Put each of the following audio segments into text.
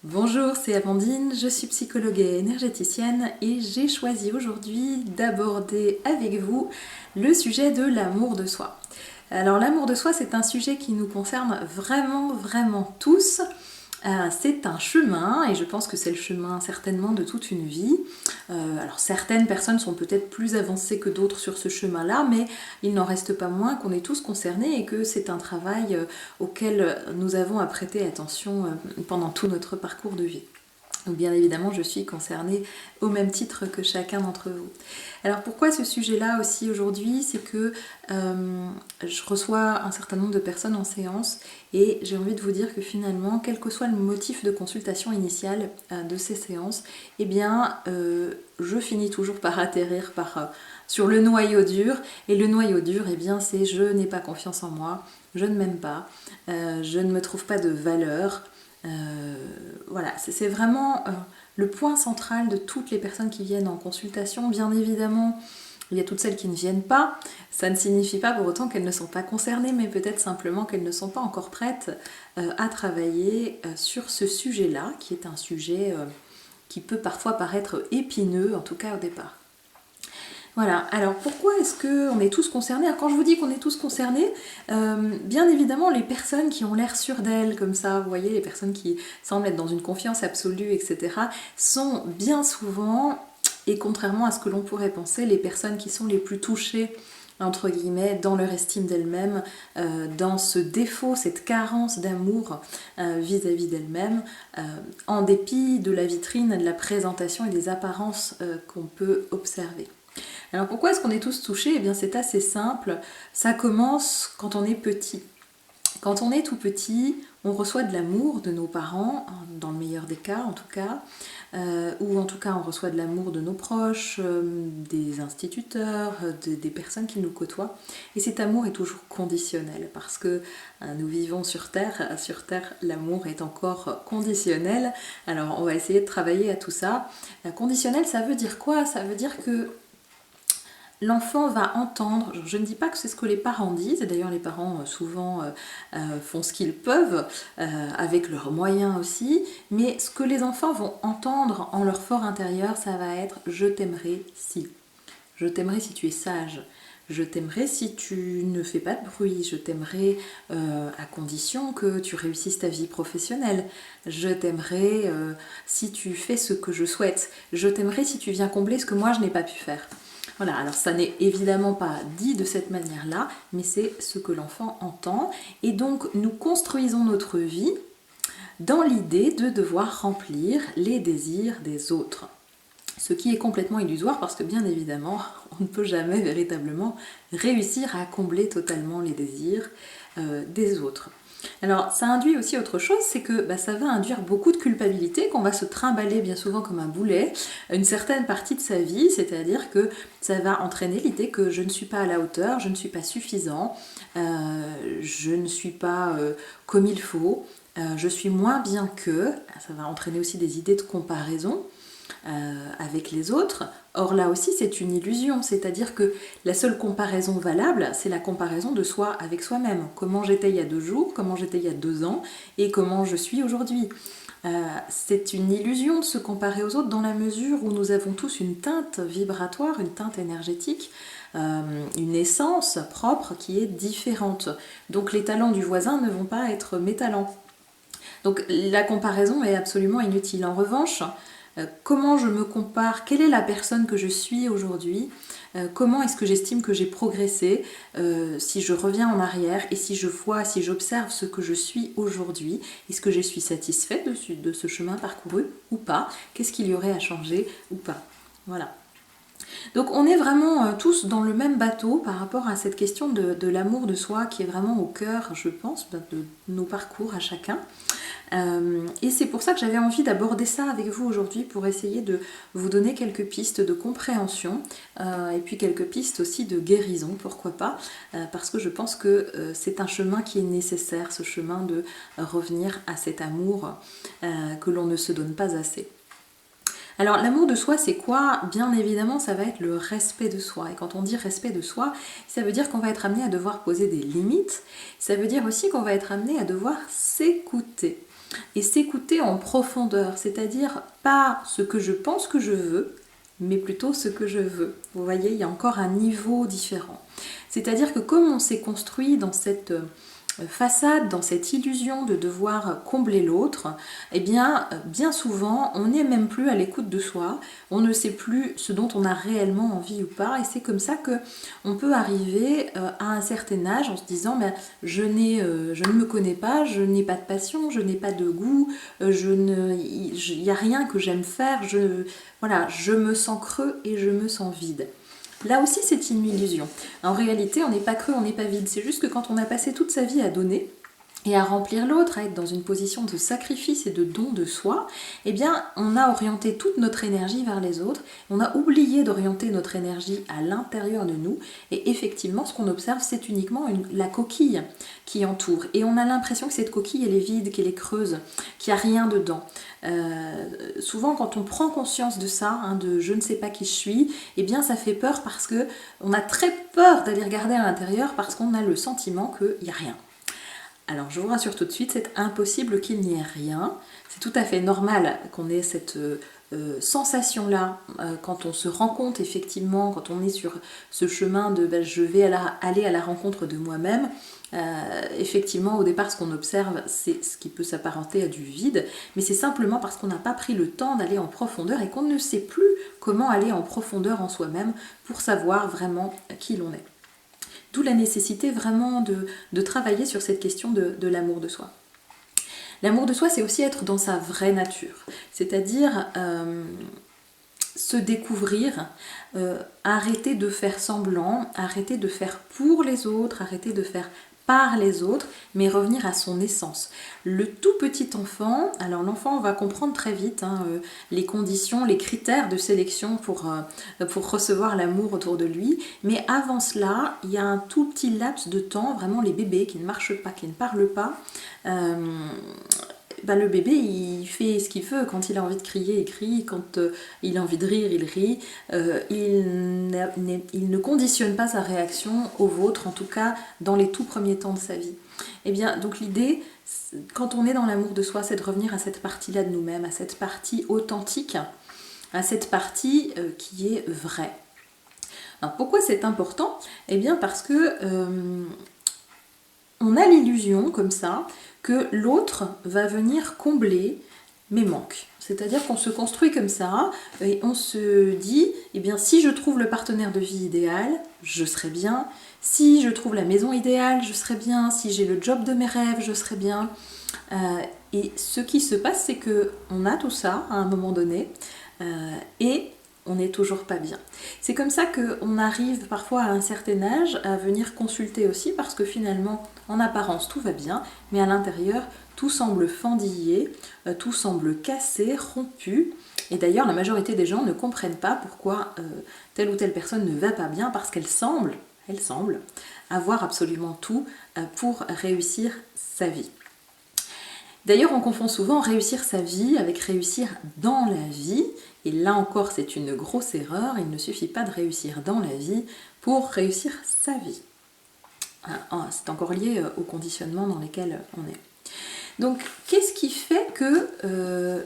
Bonjour, c'est Amandine, je suis psychologue et énergéticienne et j'ai choisi aujourd'hui d'aborder avec vous le sujet de l'amour de soi. Alors l'amour de soi, c'est un sujet qui nous concerne vraiment tous. C'est un chemin et je pense que c'est le chemin certainement de toute une vie. Alors certaines personnes sont peut-être plus avancées que d'autres sur ce chemin-là, mais il n'en reste pas moins qu'on est tous concernés et que c'est un travail auquel nous avons à prêter attention pendant tout notre parcours de vie. Donc bien évidemment, je suis concernée au même titre que chacun d'entre vous. Alors pourquoi ce sujet-là aussi aujourd'hui? C'est que je reçois un certain nombre de personnes en séance et j'ai envie de vous dire que finalement, quel que soit le motif de consultation initiale de ces séances, eh bien, je finis toujours par atterrir sur le noyau dur. Et le noyau dur, eh bien, c'est je n'ai pas confiance en moi, je ne m'aime pas, je ne me trouve pas de valeur. Voilà, c'est vraiment le point central de toutes les personnes qui viennent en consultation. Bien évidemment, il y a toutes celles qui ne viennent pas. Ça ne signifie pas pour autant qu'elles ne sont pas concernées, mais peut-être simplement qu'elles ne sont pas encore prêtes à travailler sur ce sujet-là, qui est un sujet qui peut parfois paraître épineux, en tout cas au départ. Voilà, alors pourquoi est-ce qu'on est tous concernés? Alors quand je vous dis qu'on est tous concernés, bien évidemment les personnes qui ont l'air sûres d'elles comme ça, vous voyez, les personnes qui semblent être dans une confiance absolue, etc., sont bien souvent, et contrairement à ce que l'on pourrait penser, les personnes qui sont les plus touchées entre guillemets, dans leur estime d'elles-mêmes, dans ce défaut, cette carence d'amour vis-à-vis d'elles-mêmes, en dépit de la vitrine, de la présentation et des apparences qu'on peut observer. Alors pourquoi est-ce qu'on est tous touchés? Eh bien c'est assez simple, ça commence quand on est petit. Quand on est tout petit, on reçoit de l'amour de nos parents, dans le meilleur des cas en tout cas, ou en tout cas on reçoit de l'amour de nos proches, des instituteurs, des personnes qui nous côtoient. Et cet amour est toujours conditionnel parce que nous vivons sur Terre l'amour est encore conditionnel. Alors on va essayer de travailler à tout ça. Conditionnel, ça veut dire quoi? Ça veut dire que l'enfant va entendre, je ne dis pas que c'est ce que les parents disent, et d'ailleurs les parents souvent font ce qu'ils peuvent, avec leurs moyens aussi, mais ce que les enfants vont entendre en leur fort intérieur, ça va être « je t'aimerai si ». Je t'aimerai si tu es sage, je t'aimerai si tu ne fais pas de bruit, je t'aimerai à condition que tu réussisses ta vie professionnelle, je t'aimerai si tu fais ce que je souhaite, je t'aimerai si tu viens combler ce que moi je n'ai pas pu faire. Voilà, alors ça n'est évidemment pas dit de cette manière-là, mais c'est ce que l'enfant entend. Et donc nous construisons notre vie dans l'idée de devoir remplir les désirs des autres. Ce qui est complètement illusoire parce que bien évidemment, on ne peut jamais véritablement réussir à combler totalement les désirs des autres. Alors ça induit aussi autre chose, c'est que ça va induire beaucoup de culpabilité, qu'on va se trimballer bien souvent comme un boulet une certaine partie de sa vie, c'est-à-dire que ça va entraîner l'idée que je ne suis pas à la hauteur, je ne suis pas suffisant, je ne suis pas comme il faut, je suis moins bien que, ça va entraîner aussi des idées de comparaison avec les autres. Or là aussi c'est une illusion, c'est-à-dire que la seule comparaison valable, c'est la comparaison de soi avec soi-même. Comment j'étais il y a 2 jours, comment j'étais il y a 2 ans et comment je suis aujourd'hui. C'est une illusion de se comparer aux autres dans la mesure où nous avons tous une teinte vibratoire, une teinte énergétique, une essence propre qui est différente. Donc les talents du voisin ne vont pas être mes talents. Donc la comparaison est absolument inutile. En revanche, comment je me compare, quelle est la personne que je suis aujourd'hui, comment est-ce que j'estime que j'ai progressé, si je reviens en arrière et si je vois, si j'observe ce que je suis aujourd'hui, est-ce que je suis satisfaite de ce chemin parcouru ou pas, qu'est-ce qu'il y aurait à changer ou pas. Voilà. Donc on est vraiment tous dans le même bateau par rapport à cette question de l'amour de soi qui est vraiment au cœur, je pense, de nos parcours à chacun. Et c'est pour ça que j'avais envie d'aborder ça avec vous aujourd'hui pour essayer de vous donner quelques pistes de compréhension et puis quelques pistes aussi de guérison, pourquoi pas, parce que je pense que c'est un chemin qui est nécessaire, ce chemin de revenir à cet amour que l'on ne se donne pas assez. Alors l'amour de soi, c'est quoi? Bien évidemment, ça va être le respect de soi. Et quand on dit respect de soi, ça veut dire qu'on va être amené à devoir poser des limites. Ça veut dire aussi qu'on va être amené à devoir s'écouter. et s'écouter en profondeur, c'est-à-dire pas ce que je pense que je veux, mais plutôt ce que je veux. Vous voyez, il y a encore un niveau différent. C'est-à-dire que comme on s'est construit dans cette façade, dans cette illusion de devoir combler l'autre, eh bien souvent on n'est même plus à l'écoute de soi, on ne sait plus ce dont on a réellement envie ou pas, et c'est comme ça que on peut arriver à un certain âge en se disant mais je ne me connais pas, je n'ai pas de passion, je n'ai pas de goût, il n'y a rien que j'aime faire, je me sens creux et je me sens vide. Là aussi, c'est une illusion. En réalité, on n'est pas creux, on n'est pas vide. C'est juste que quand on a passé toute sa vie à donner et à remplir l'autre, à être dans une position de sacrifice et de don de soi, eh bien, on a orienté toute notre énergie vers les autres. On a oublié d'orienter notre énergie à l'intérieur de nous. Et effectivement, ce qu'on observe, c'est uniquement la coquille qui entoure. Et on a l'impression que cette coquille, elle est vide, qu'elle est creuse, qu'il n'y a rien dedans. Souvent, quand on prend conscience de ça, de je ne sais pas qui je suis, eh bien, ça fait peur parce que on a très peur d'aller regarder à l'intérieur parce qu'on a le sentiment qu'il n'y a rien. Alors je vous rassure tout de suite, c'est impossible qu'il n'y ait rien. C'est tout à fait normal qu'on ait cette sensation-là quand on se rend compte effectivement, quand on est sur ce chemin de je vais aller à la rencontre de moi-même. Effectivement, au départ, ce qu'on observe, c'est ce qui peut s'apparenter à du vide, mais c'est simplement parce qu'on n'a pas pris le temps d'aller en profondeur et qu'on ne sait plus comment aller en profondeur en soi-même pour savoir vraiment qui l'on est. D'où la nécessité vraiment de travailler sur cette question de l'amour de soi. L'amour de soi, c'est aussi être dans sa vraie nature, c'est-à-dire se découvrir, arrêter de faire semblant, arrêter de faire pour les autres, arrêter de faire par les autres, mais revenir à son essence. Le tout petit enfant, alors l'enfant va comprendre très vite les conditions, les critères de sélection pour recevoir l'amour autour de lui, mais avant cela, il y a un tout petit laps de temps, vraiment les bébés qui ne marchent pas, qui ne parlent pas, le bébé il fait ce qu'il veut, quand il a envie de crier il crie, quand il a envie de rire il rit, il ne conditionne pas sa réaction au vôtre, en tout cas dans les tout premiers temps de sa vie. Et bien donc l'idée, quand on est dans l'amour de soi, c'est de revenir à cette partie-là de nous-mêmes, à cette partie authentique, à cette partie qui est vraie. Alors pourquoi c'est important ? Eh bien parce que on a l'illusion comme ça que l'autre va venir combler mes manques. C'est-à-dire qu'on se construit comme ça et on se dit, eh bien si je trouve le partenaire de vie idéal, je serai bien. Si je trouve la maison idéale, je serai bien. Si j'ai le job de mes rêves, je serai bien. Et ce qui se passe, c'est qu'on a tout ça à un moment donné et on n'est toujours pas bien. C'est comme ça qu'on arrive parfois à un certain âge à venir consulter aussi, parce que finalement, en apparence, tout va bien, mais à l'intérieur, tout semble fendillé, tout semble cassé, rompu. Et d'ailleurs, la majorité des gens ne comprennent pas pourquoi telle ou telle personne ne va pas bien, parce qu'elle semble avoir absolument tout pour réussir sa vie. D'ailleurs, on confond souvent réussir sa vie avec réussir dans la vie. Et là encore, c'est une grosse erreur. Il ne suffit pas de réussir dans la vie pour réussir sa vie. C'est encore lié au conditionnement dans lequel on est. Donc, qu'est-ce qui fait que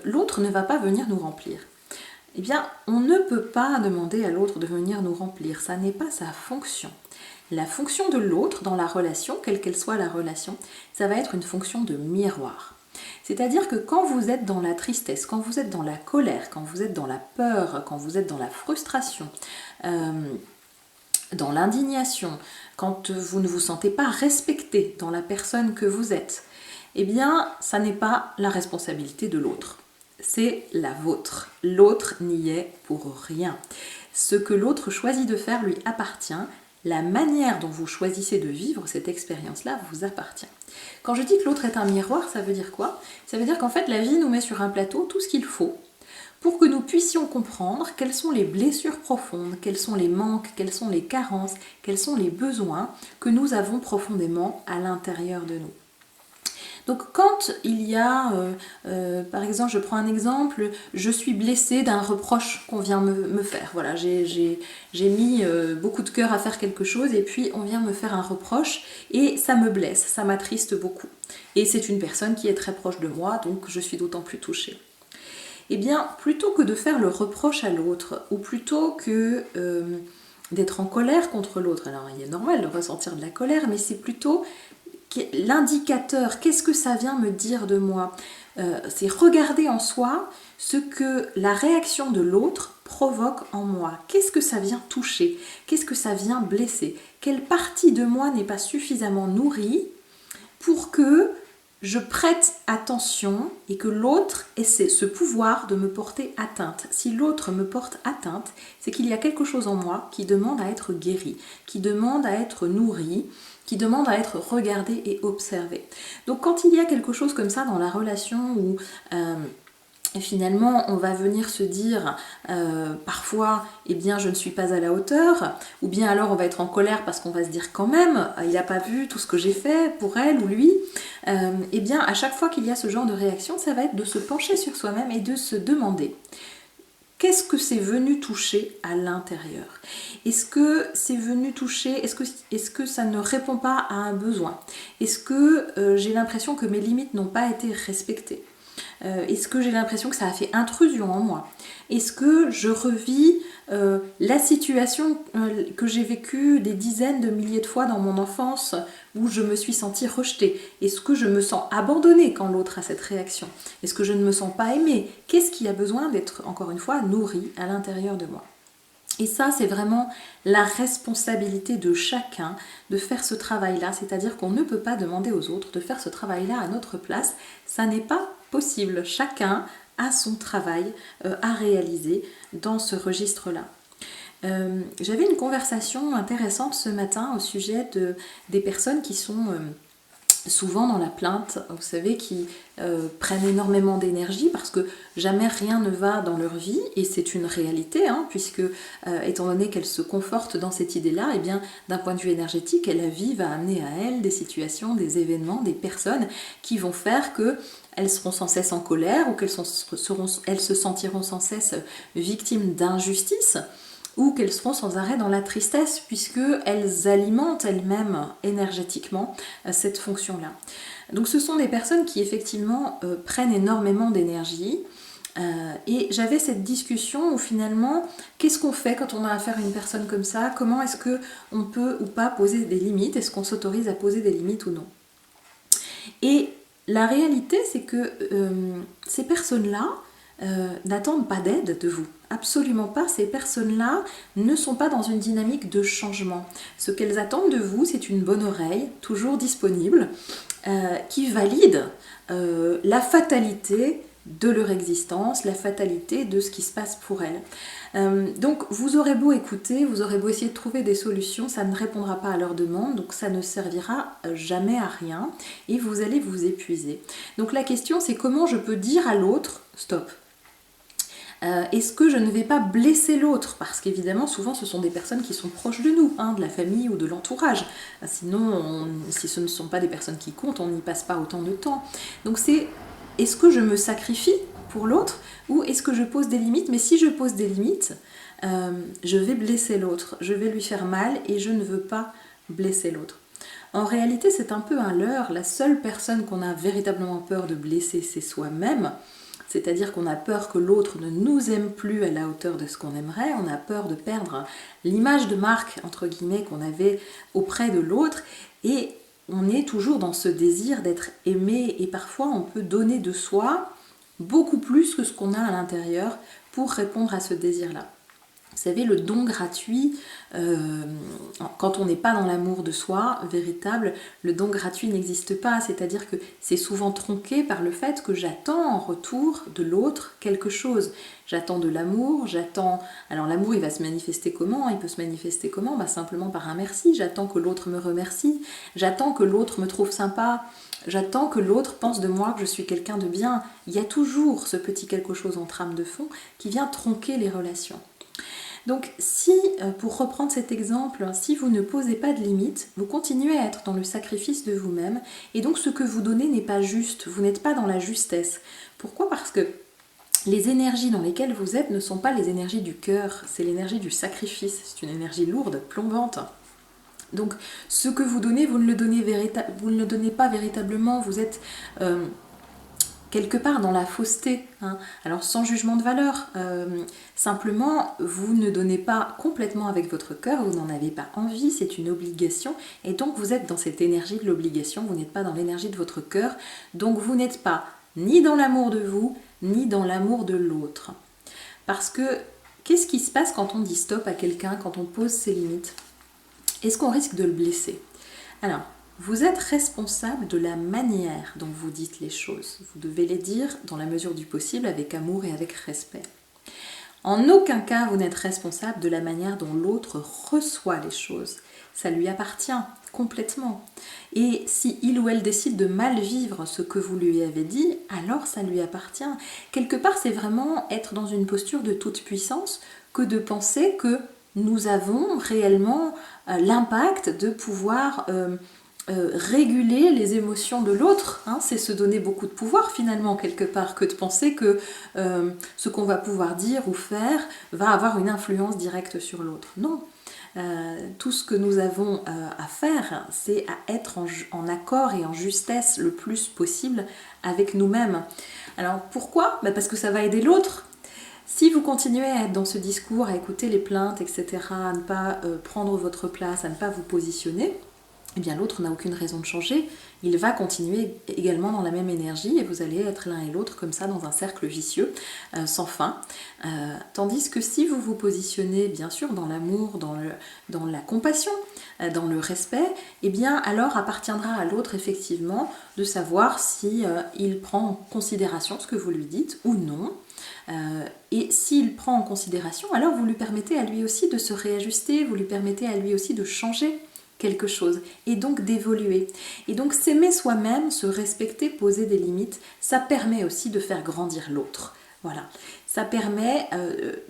l'autre ne va pas venir nous remplir ? Eh bien, on ne peut pas demander à l'autre de venir nous remplir. Ça n'est pas sa fonction. La fonction de l'autre dans la relation, quelle qu'elle soit la relation, ça va être une fonction de miroir. C'est-à-dire que quand vous êtes dans la tristesse, quand vous êtes dans la colère, quand vous êtes dans la peur, quand vous êtes dans la frustration, dans l'indignation, quand vous ne vous sentez pas respecté dans la personne que vous êtes, eh bien, ça n'est pas la responsabilité de l'autre. C'est la vôtre. L'autre n'y est pour rien. Ce que l'autre choisit de faire lui appartient. La manière dont vous choisissez de vivre cette expérience-là vous appartient. Quand je dis que l'autre est un miroir, ça veut dire quoi ? Ça veut dire qu'en fait, la vie nous met sur un plateau tout ce qu'il faut pour que nous puissions comprendre quelles sont les blessures profondes, quels sont les manques, quelles sont les carences, quels sont les besoins que nous avons profondément à l'intérieur de nous. Donc quand il y a, par exemple, je prends un exemple, je suis blessée d'un reproche qu'on vient me faire. Voilà, j'ai mis beaucoup de cœur à faire quelque chose et puis on vient me faire un reproche et ça me blesse, ça m'attriste beaucoup. Et c'est une personne qui est très proche de moi, donc je suis d'autant plus touchée. Eh bien, plutôt que de faire le reproche à l'autre, ou plutôt que d'être en colère contre l'autre, alors il est normal de ressentir de la colère, mais c'est plutôt l'indicateur, qu'est-ce que ça vient me dire de moi? C'est regarder en soi ce que la réaction de l'autre provoque en moi. Qu'est-ce que ça vient toucher? Qu'est-ce que ça vient blesser? Quelle partie de moi n'est pas suffisamment nourrie pour que je prête attention et que l'autre ait ce pouvoir de me porter atteinte. Si l'autre me porte atteinte, c'est qu'il y a quelque chose en moi qui demande à être guéri, qui demande à être nourri, qui demande à être regardé et observé. Donc quand il y a quelque chose comme ça dans la relation où finalement on va venir se dire parfois eh bien je ne suis pas à la hauteur, ou bien alors on va être en colère parce qu'on va se dire quand même il n'a pas vu tout ce que j'ai fait pour elle ou lui, eh bien à chaque fois qu'il y a ce genre de réaction, ça va être de se pencher sur soi-même et de se demander qu'est-ce que c'est venu toucher à l'intérieur? Est-ce que c'est venu toucher, est-ce que ça ne répond pas à un besoin? Est-ce que j'ai l'impression que mes limites n'ont pas été respectées? Est-ce que j'ai l'impression que ça a fait intrusion en moi? Est-ce que je revis la situation que j'ai vécue des dizaines de milliers de fois dans mon enfance où je me suis sentie rejetée? Est-ce que je me sens abandonnée quand l'autre a cette réaction? Est-ce que je ne me sens pas aimée? Qu'est-ce qui a besoin d'être, encore une fois, nourri à l'intérieur de moi? Et ça, c'est vraiment la responsabilité de chacun de faire ce travail-là, c'est-à-dire qu'on ne peut pas demander aux autres de faire ce travail-là à notre place, ça n'est pas possible. Chacun a son travail à réaliser dans ce registre-là. J'avais une conversation intéressante ce matin au sujet des personnes qui sont souvent dans la plainte, vous savez, qui prennent énormément d'énergie parce que jamais rien ne va dans leur vie, et c'est une réalité, hein, puisque étant donné qu'elles se confortent dans cette idée-là, et bien d'un point de vue énergétique, la vie va amener à elles des situations, des événements, des personnes qui vont faire que elles seront sans cesse en colère ou qu'elles se sentiront sans cesse victimes d'injustice, ou qu'elles seront sans arrêt dans la tristesse, puisqu'elles alimentent elles-mêmes énergétiquement cette fonction-là. Donc ce sont des personnes qui effectivement prennent énormément d'énergie, et j'avais cette discussion où finalement, qu'est-ce qu'on fait quand on a affaire à une personne comme ça? Comment est-ce qu'on peut ou pas poser des limites? Est-ce qu'on s'autorise à poser des limites ou non? Et la réalité, c'est que ces personnes-là n'attendent pas d'aide de vous. Absolument pas, ces personnes-là ne sont pas dans une dynamique de changement. Ce qu'elles attendent de vous, c'est une bonne oreille, toujours disponible, qui valide la fatalité de leur existence, la fatalité de ce qui se passe pour elles. Donc vous aurez beau écouter, vous aurez beau essayer de trouver des solutions, ça ne répondra pas à leurs demandes, donc ça ne servira jamais à rien et vous allez vous épuiser. Donc la question, c'est comment je peux dire à l'autre stop. Est-ce que je ne vais pas blesser l'autre? Parce qu'évidemment, souvent, ce sont des personnes qui sont proches de nous, hein, de la famille ou de l'entourage. Sinon, si ce ne sont pas des personnes qui comptent, on n'y passe pas autant de temps. Donc c'est, est-ce que je me sacrifie pour l'autre ou est-ce que je pose des limites? Mais si je pose des limites, je vais blesser l'autre, je vais lui faire mal et je ne veux pas blesser l'autre. En réalité, c'est un peu un leurre. La seule personne qu'on a véritablement peur de blesser, c'est soi-même. C'est-à-dire qu'on a peur que l'autre ne nous aime plus à la hauteur de ce qu'on aimerait, on a peur de perdre l'image de marque, entre guillemets, qu'on avait auprès de l'autre, et on est toujours dans ce désir d'être aimé, et parfois on peut donner de soi beaucoup plus que ce qu'on a à l'intérieur pour répondre à ce désir-là. Vous savez, le don gratuit, quand on n'est pas dans l'amour de soi véritable, le don gratuit n'existe pas. C'est-à-dire que c'est souvent tronqué par le fait que j'attends en retour de l'autre quelque chose. J'attends de l'amour, j'attends... Alors l'amour, il va se manifester comment? Il peut se manifester comment? Simplement par un merci. J'attends que l'autre me remercie. J'attends que l'autre me trouve sympa. J'attends que l'autre pense de moi que je suis quelqu'un de bien. Il y a toujours ce petit quelque chose en trame de fond qui vient tronquer les relations. Donc si, pour reprendre cet exemple, si vous ne posez pas de limites, vous continuez à être dans le sacrifice de vous-même, et donc ce que vous donnez n'est pas juste, vous n'êtes pas dans la justesse. Pourquoi? Parce que les énergies dans lesquelles vous êtes ne sont pas les énergies du cœur, c'est l'énergie du sacrifice, c'est une énergie lourde, plombante. Donc ce que vous donnez, vous ne le donnez pas véritablement, vous êtes quelque part dans la fausseté, hein. Alors sans jugement de valeur, simplement vous ne donnez pas complètement avec votre cœur, vous n'en avez pas envie, c'est une obligation, et donc vous êtes dans cette énergie de l'obligation, vous n'êtes pas dans l'énergie de votre cœur, donc vous n'êtes pas ni dans l'amour de vous, ni dans l'amour de l'autre. Parce que qu'est-ce qui se passe quand on dit stop à quelqu'un, quand on pose ses limites? Est-ce qu'on risque de le blesser? Alors, vous êtes responsable de la manière dont vous dites les choses. Vous devez les dire dans la mesure du possible avec amour et avec respect. En aucun cas, vous n'êtes responsable de la manière dont l'autre reçoit les choses. Ça lui appartient complètement. Et si il ou elle décide de mal vivre ce que vous lui avez dit, alors ça lui appartient. Quelque part, c'est vraiment être dans une posture de toute puissance que de penser que nous avons réellement l'impact de pouvoir réguler les émotions de l'autre, hein. C'est se donner beaucoup de pouvoir finalement quelque part, que de penser que ce qu'on va pouvoir dire ou faire va avoir une influence directe sur l'autre. Non, tout ce que nous avons à faire, c'est à être en accord et en justesse le plus possible avec nous-mêmes. Alors pourquoi? Parce que ça va aider l'autre. Si vous continuez à être dans ce discours, à écouter les plaintes, etc., à ne pas prendre votre place, à ne pas vous positionner, eh bien l'autre n'a aucune raison de changer. Il va continuer également dans la même énergie et vous allez être l'un et l'autre comme ça dans un cercle vicieux sans fin. Tandis que si vous vous positionnez bien sûr dans l'amour, dans la compassion, dans le respect, eh bien alors appartiendra à l'autre effectivement de savoir si il prend en considération ce que vous lui dites ou non. Et s'il prend en considération, alors vous lui permettez à lui aussi de se réajuster, vous lui permettez à lui aussi de changer quelque chose et donc d'évoluer. Et donc s'aimer soi-même, se respecter, poser des limites, ça permet aussi de faire grandir l'autre. Voilà, ça permet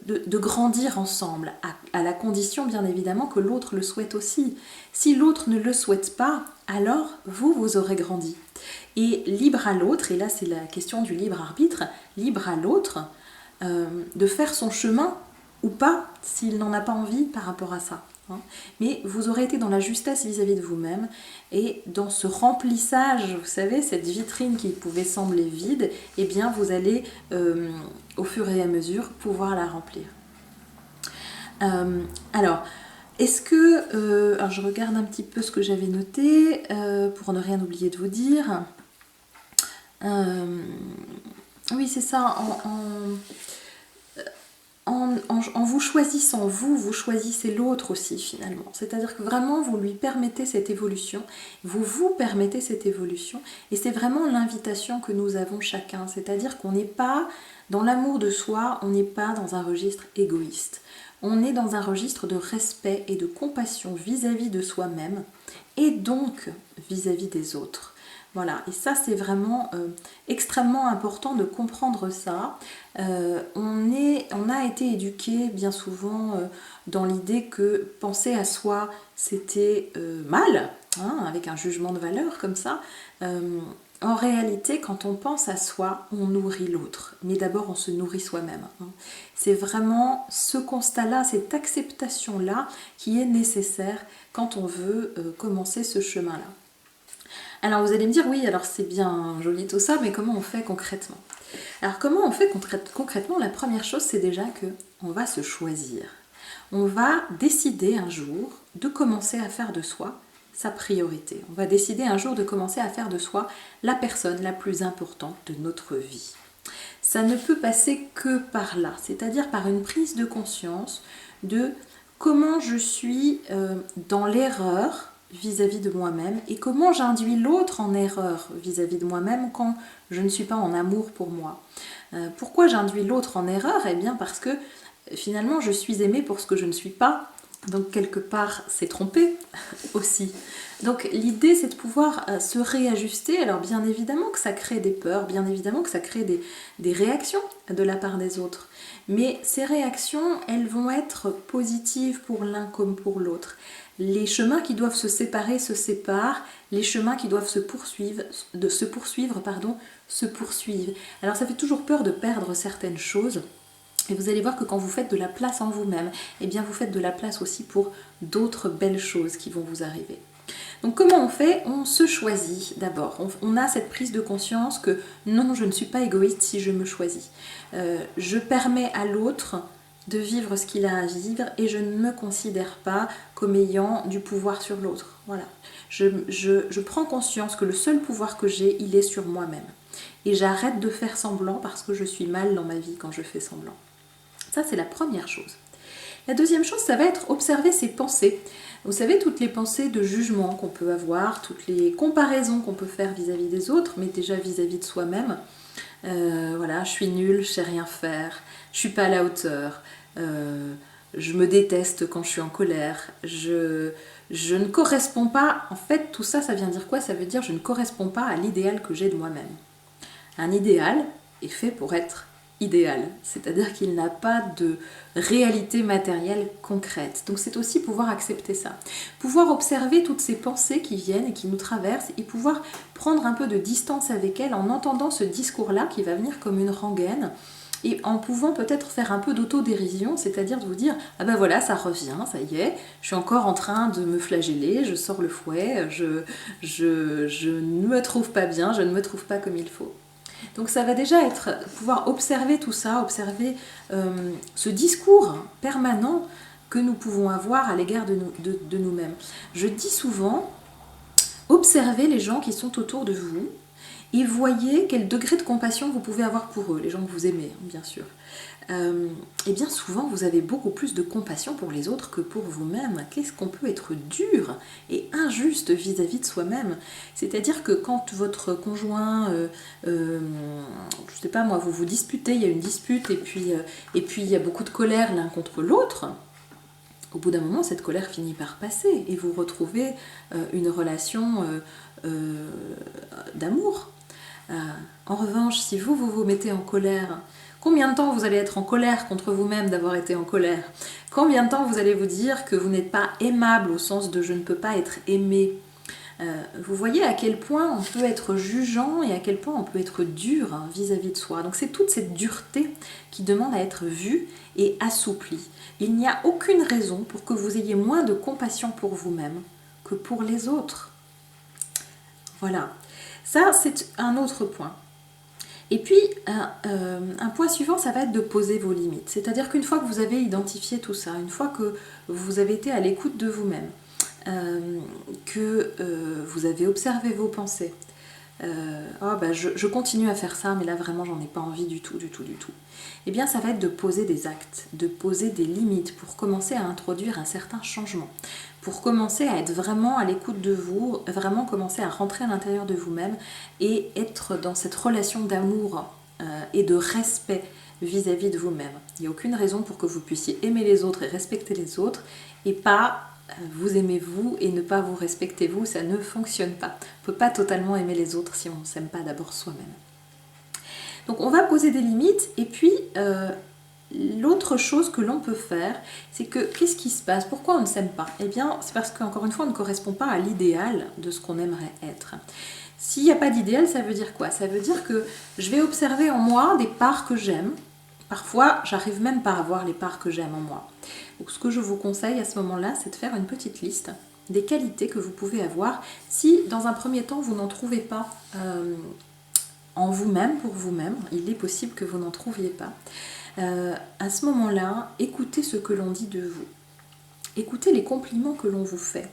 de grandir ensemble, à la condition bien évidemment que l'autre le souhaite aussi. Si l'autre ne le souhaite pas, alors vous aurez grandi. Et libre à l'autre, et là c'est la question du libre arbitre, libre à l'autre de faire son chemin ou pas s'il n'en a pas envie par rapport à ça. Mais vous aurez été dans la justesse vis-à-vis de vous-même et dans ce remplissage, vous savez, cette vitrine qui pouvait sembler vide, eh bien vous allez au fur et à mesure pouvoir la remplir. Alors, est-ce que... alors je regarde un petit peu ce que j'avais noté pour ne rien oublier de vous dire. Oui, c'est ça, en vous choisissant vous choisissez l'autre aussi finalement. C'est-à-dire que vraiment vous lui permettez cette évolution, vous permettez cette évolution et c'est vraiment l'invitation que nous avons chacun. C'est-à-dire qu'on n'est pas dans l'amour de soi, on n'est pas dans un registre égoïste. On est dans un registre de respect et de compassion vis-à-vis de soi-même et donc vis-à-vis des autres. Voilà, et ça c'est vraiment extrêmement important de comprendre ça. On a été éduqué bien souvent dans l'idée que penser à soi c'était mal, hein, avec un jugement de valeur comme ça. En réalité, quand on pense à soi, on nourrit l'autre. Mais d'abord, on se nourrit soi-même. C'est vraiment ce constat-là, cette acceptation-là qui est nécessaire quand on veut commencer ce chemin-là. Alors vous allez me dire, oui, alors c'est bien joli tout ça, mais comment on fait concrètement? Alors comment on fait concrètement? La première chose, c'est déjà qu'on va se choisir. On va décider un jour de commencer à faire de soi sa priorité. On va décider un jour de commencer à faire de soi la personne la plus importante de notre vie. Ça ne peut passer que par là, c'est-à-dire par une prise de conscience de comment je suis dans l'erreur vis-à-vis de moi-même et comment j'induis l'autre en erreur vis-à-vis de moi-même quand je ne suis pas en amour pour moi. Pourquoi j'induis l'autre en erreur? Eh bien parce que finalement je suis aimée pour ce que je ne suis pas Donc quelque part, c'est tromper aussi. Donc l'idée, c'est de pouvoir se réajuster. Alors bien évidemment que ça crée des peurs, bien évidemment que ça crée des réactions de la part des autres. Mais ces réactions, elles vont être positives pour l'un comme pour l'autre. Les chemins qui doivent se séparer se séparent, les chemins qui doivent se poursuivre, se poursuivent. Alors ça fait toujours peur de perdre certaines choses. Et vous allez voir que quand vous faites de la place en vous-même, eh bien vous faites de la place aussi pour d'autres belles choses qui vont vous arriver. Donc comment on fait? On se choisit d'abord. On a cette prise de conscience que non, je ne suis pas égoïste si je me choisis. Je permets à l'autre de vivre ce qu'il a à vivre et je ne me considère pas comme ayant du pouvoir sur l'autre. Voilà. Je prends conscience que le seul pouvoir que j'ai, il est sur moi-même. Et j'arrête de faire semblant parce que je suis mal dans ma vie quand je fais semblant. Ça, c'est la première chose. La deuxième chose, ça va être observer ses pensées. Vous savez, toutes les pensées de jugement qu'on peut avoir, toutes les comparaisons qu'on peut faire vis-à-vis des autres, mais déjà vis-à-vis de soi-même. Voilà, je suis nulle, je sais rien faire, je suis pas à la hauteur, je me déteste quand je suis en colère, je ne corresponds pas. En fait, tout ça, ça vient dire quoi? Ça veut dire je ne corresponds pas à l'idéal que j'ai de moi-même. Un idéal est fait pour être idéal, c'est-à-dire qu'il n'a pas de réalité matérielle concrète. Donc c'est aussi pouvoir accepter ça. Pouvoir observer toutes ces pensées qui viennent et qui nous traversent et pouvoir prendre un peu de distance avec elles en entendant ce discours-là qui va venir comme une rengaine et en pouvant peut-être faire un peu d'autodérision, c'est-à-dire de vous dire « Ah ben voilà, ça revient, ça y est, je suis encore en train de me flageller, je sors le fouet, je ne me trouve pas bien, je ne me trouve pas comme il faut. » Donc ça va déjà être pouvoir observer tout ça, observer ce discours permanent que nous pouvons avoir à l'égard de nous-mêmes. Je dis souvent, observez les gens qui sont autour de vous et voyez quel degré de compassion vous pouvez avoir pour eux, les gens que vous aimez, bien sûr. Et bien souvent, vous avez beaucoup plus de compassion pour les autres que pour vous-même. Qu'est-ce qu'on peut être dur et injuste vis-à-vis de soi-même? C'est-à-dire que quand votre conjoint, je sais pas moi, vous vous disputez, il y a une dispute et puis il y a beaucoup de colère l'un contre l'autre, au bout d'un moment, cette colère finit par passer et vous retrouvez une relation d'amour. En revanche, si vous mettez en colère, combien de temps vous allez être en colère contre vous-même d'avoir été en colère? Combien de temps vous allez vous dire que vous n'êtes pas aimable au sens de je ne peux pas être aimé? Vous voyez à quel point on peut être jugeant et à quel point on peut être dur vis-à-vis de soi. Donc c'est toute cette dureté qui demande à être vue et assouplie. Il n'y a aucune raison pour que vous ayez moins de compassion pour vous-même que pour les autres. Voilà. Ça, c'est un autre point. Et puis, un point suivant, ça va être de poser vos limites. C'est-à-dire qu'une fois que vous avez identifié tout ça, une fois que vous avez été à l'écoute de vous-même, que vous avez observé vos pensées, je continue à faire ça, mais là vraiment j'en ai pas envie du tout. Eh bien ça va être de poser des actes, de poser des limites pour commencer à introduire un certain changement, pour commencer à être vraiment à l'écoute de vous, vraiment commencer à rentrer à l'intérieur de vous-même et être dans cette relation d'amour et de respect vis-à-vis de vous-même. Il n'y a aucune raison pour que vous puissiez aimer les autres et respecter les autres et pas vous aimez vous et ne pas vous respecter vous, ça ne fonctionne pas. On ne peut pas totalement aimer les autres si on ne s'aime pas d'abord soi-même. Donc on va poser des limites et puis l'autre chose que l'on peut faire, c'est que qu'est-ce qui se passe? Pourquoi on ne s'aime pas? Eh bien c'est parce qu'encore une fois on ne correspond pas à l'idéal de ce qu'on aimerait être. S'il n'y a pas d'idéal, ça veut dire quoi? Ça veut dire que je vais observer en moi des parts que j'aime. Parfois, j'arrive même pas à voir les parts que j'aime en moi. Donc ce que je vous conseille à ce moment-là, c'est de faire une petite liste des qualités que vous pouvez avoir si, dans un premier temps, vous n'en trouvez pas en vous-même, pour vous-même. Il est possible que vous n'en trouviez pas. À ce moment-là, écoutez ce que l'on dit de vous. Écoutez les compliments que l'on vous fait.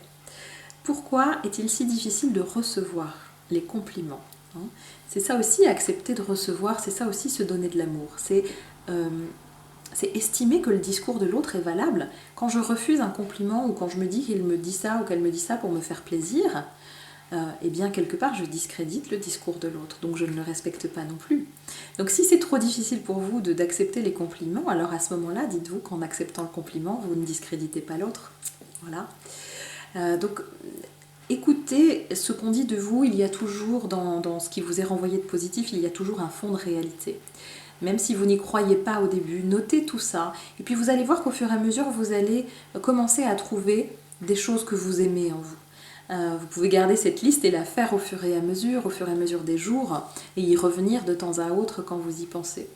Pourquoi est-il si difficile de recevoir les compliments? C'est ça aussi, accepter de recevoir, c'est ça aussi se donner de l'amour. C'est estimer que le discours de l'autre est valable. Quand je refuse un compliment ou quand je me dis qu'il me dit ça ou qu'elle me dit ça pour me faire plaisir, eh bien quelque part je discrédite le discours de l'autre, donc je ne le respecte pas non plus. Donc si c'est trop difficile pour vous d'accepter les compliments, alors à ce moment-là, dites-vous qu'en acceptant le compliment, vous ne discréditez pas l'autre. Voilà. Donc écoutez ce qu'on dit de vous, il y a toujours dans ce qui vous est renvoyé de positif, il y a toujours un fond de réalité. Même si vous n'y croyez pas au début, notez tout ça. Et puis vous allez voir qu'au fur et à mesure, vous allez commencer à trouver des choses que vous aimez en vous. Vous pouvez garder cette liste et la faire au fur et à mesure des jours, et y revenir de temps à autre quand vous y pensez.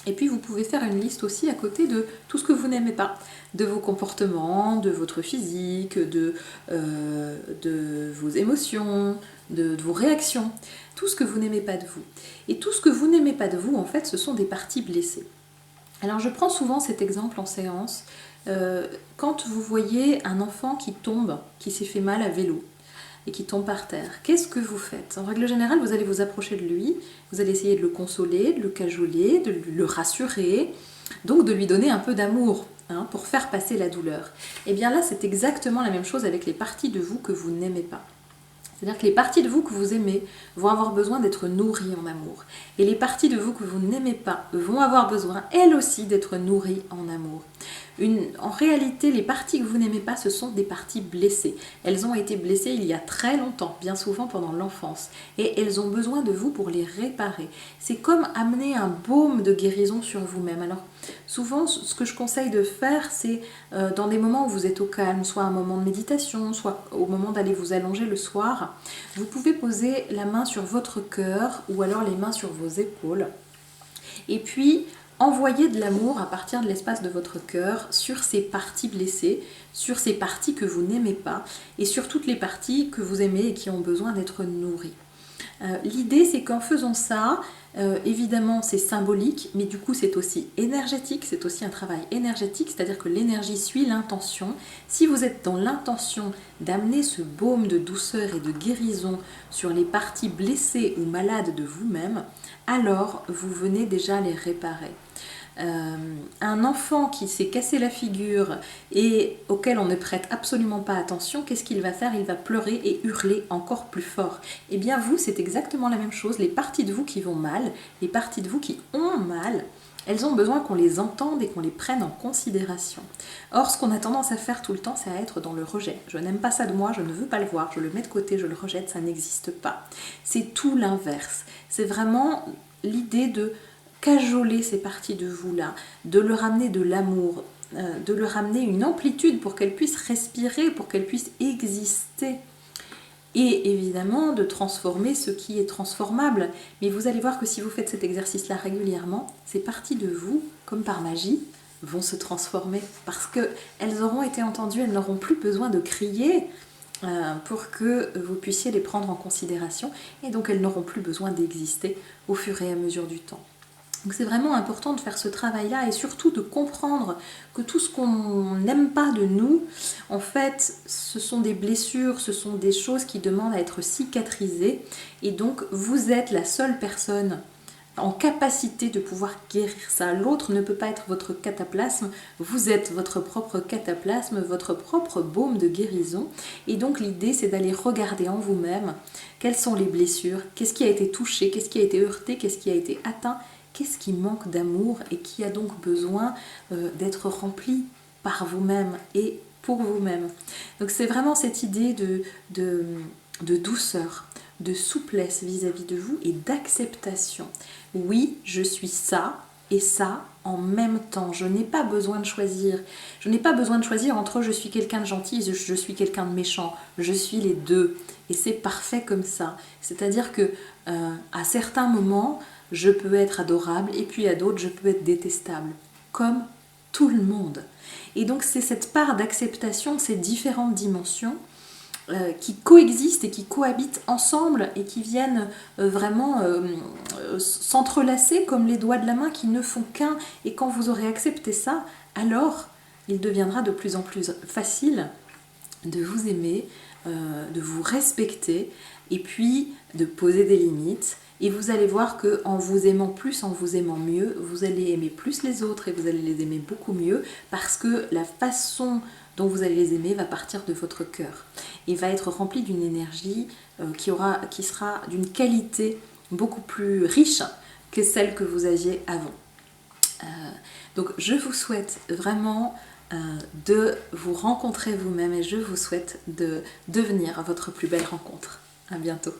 Et puis vous pouvez faire une liste aussi à côté de tout ce que vous n'aimez pas, de vos comportements, de votre physique, de vos émotions, de vos réactions, tout ce que vous n'aimez pas de vous. Et tout ce que vous n'aimez pas de vous, en fait, ce sont des parties blessées. Alors je prends souvent cet exemple en séance, quand vous voyez un enfant qui tombe, qui s'est fait mal à vélo, et qui tombe par terre, qu'est-ce que vous faites? En règle générale, vous allez vous approcher de lui, vous allez essayer de le consoler, de le cajoler, de le rassurer, donc de lui donner un peu d'amour, pour faire passer la douleur. Et bien là, c'est exactement la même chose avec les parties de vous que vous n'aimez pas. C'est-à-dire que les parties de vous que vous aimez vont avoir besoin d'être nourries en amour. Et les parties de vous que vous n'aimez pas vont avoir besoin, elles aussi, d'être nourries en amour. En réalité, les parties que vous n'aimez pas, ce sont des parties blessées. Elles ont été blessées il y a très longtemps, bien souvent pendant l'enfance. Et elles ont besoin de vous pour les réparer. C'est comme amener un baume de guérison sur vous-même. Alors, souvent, ce que je conseille de faire, c'est dans des moments où vous êtes au calme, soit un moment de méditation, soit au moment d'aller vous allonger le soir, vous pouvez poser la main sur votre cœur ou alors les mains sur vos épaules. Et puis, envoyer de l'amour à partir de l'espace de votre cœur sur ces parties blessées, sur ces parties que vous n'aimez pas et sur toutes les parties que vous aimez et qui ont besoin d'être nourries. L'idée, c'est qu'en faisant ça, évidemment c'est symbolique, mais du coup c'est aussi énergétique, c'est aussi un travail énergétique, c'est-à-dire que l'énergie suit l'intention. Si vous êtes dans l'intention d'amener ce baume de douceur et de guérison sur les parties blessées ou malades de vous-même, alors vous venez déjà les réparer. Un enfant qui s'est cassé la figure et auquel on ne prête absolument pas attention, qu'est-ce qu'il va faire? Il va pleurer et hurler encore plus fort. Et bien vous, c'est exactement la même chose. Les parties de vous qui vont mal, les parties de vous qui ont mal, elles ont besoin qu'on les entende et qu'on les prenne en considération. Or, ce qu'on a tendance à faire tout le temps, c'est à être dans le rejet. Je n'aime pas ça de moi, je ne veux pas le voir, je le mets de côté, je le rejette, ça n'existe pas. C'est tout l'inverse. C'est vraiment l'idée de cajoler ces parties de vous-là, de leur ramener de l'amour, de leur ramener une amplitude pour qu'elles puissent respirer, pour qu'elles puissent exister. Et évidemment, de transformer ce qui est transformable. Mais vous allez voir que si vous faites cet exercice-là régulièrement, ces parties de vous, comme par magie, vont se transformer. Parce qu'elles auront été entendues, elles n'auront plus besoin de crier pour que vous puissiez les prendre en considération. Et donc elles n'auront plus besoin d'exister au fur et à mesure du temps. Donc c'est vraiment important de faire ce travail-là et surtout de comprendre que tout ce qu'on n'aime pas de nous, en fait, ce sont des blessures, ce sont des choses qui demandent à être cicatrisées. Et donc, vous êtes la seule personne en capacité de pouvoir guérir ça. L'autre ne peut pas être votre cataplasme, vous êtes votre propre cataplasme, votre propre baume de guérison. Et donc l'idée, c'est d'aller regarder en vous-même quelles sont les blessures, qu'est-ce qui a été touché, qu'est-ce qui a été heurté, qu'est-ce qui a été atteint, qu'est-ce qui manque d'amour et qui a donc besoin d'être rempli par vous-même et pour vous-même. Donc c'est vraiment cette idée de douceur, de souplesse vis-à-vis de vous et d'acceptation. Oui, je suis ça et ça en même temps. Je n'ai pas besoin de choisir. Je n'ai pas besoin de choisir entre je suis quelqu'un de gentil et je suis quelqu'un de méchant. Je suis les deux. Et c'est parfait comme ça. C'est-à-dire que à certains moments, je peux être adorable et puis à d'autres, je peux être détestable. Comme tout le monde. Et donc c'est cette part d'acceptation, ces différentes dimensions qui coexistent et qui cohabitent ensemble et qui viennent vraiment s'entrelacer comme les doigts de la main qui ne font qu'un. Et quand vous aurez accepté ça, alors il deviendra de plus en plus facile de vous aimer, de vous respecter et puis de poser des limites. Et vous allez voir qu'en vous aimant plus, en vous aimant mieux, vous allez aimer plus les autres et vous allez les aimer beaucoup mieux parce que la façon dont vous allez les aimer va partir de votre cœur et va être rempli d'une énergie qui sera d'une qualité beaucoup plus riche que celle que vous aviez avant. Donc je vous souhaite vraiment de vous rencontrer vous-même et je vous souhaite de devenir votre plus belle rencontre. À bientôt.